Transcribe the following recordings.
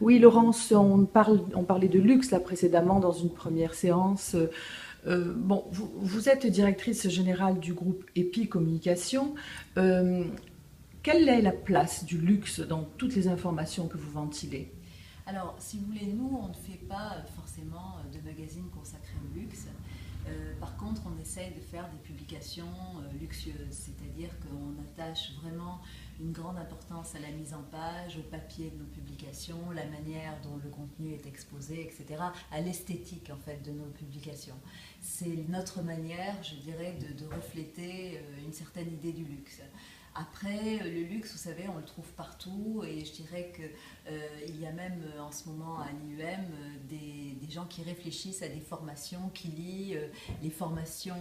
Oui, Laurence, on parlait de luxe là précédemment dans une première séance. Bon, vous êtes directrice générale du groupe EPI Communication. Euh, Quelle est la place du luxe dans toutes les informations que vous ventilez? Alors, si vous voulez, nous, on ne fait pas forcément de magazines consacrés au luxe. Par contre, on essaye de faire des publications luxueuses, c'est-à-dire qu'on attache vraiment une grande importance à la mise en page, au papier de nos publications, la manière dont le contenu est exposé, etc., à l'esthétique en fait de nos publications. C'est notre manière, je dirais, de refléter une certaine idée du luxe. Après, le luxe, vous savez, on le trouve partout et je dirais qu'il y a même en ce moment à l'IUM des gens qui réfléchissent à des formations qui lient les formations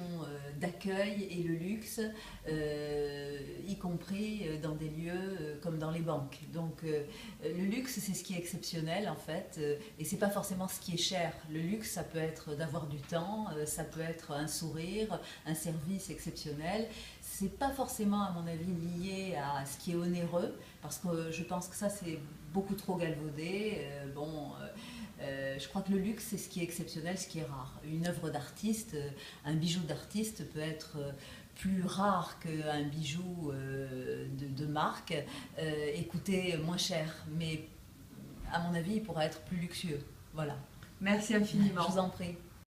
d'accueil et le luxe, y compris dans des lieux comme dans les banques. Donc le luxe, c'est ce qui est exceptionnel en fait et c'est pas forcément ce qui est cher. Le luxe, ça peut être d'avoir du temps, ça peut être un sourire, un service exceptionnel. C'est pas forcément, à mon avis, lié à ce qui est onéreux, parce que je pense que ça, c'est beaucoup trop galvaudé. Je crois que le luxe, c'est ce qui est exceptionnel, ce qui est rare. Une œuvre d'artiste, un bijou d'artiste peut être plus rare qu'un bijou de marque et coûter moins cher. Mais à mon avis, il pourra être plus luxueux. Voilà. Merci Je infiniment. vous en prie.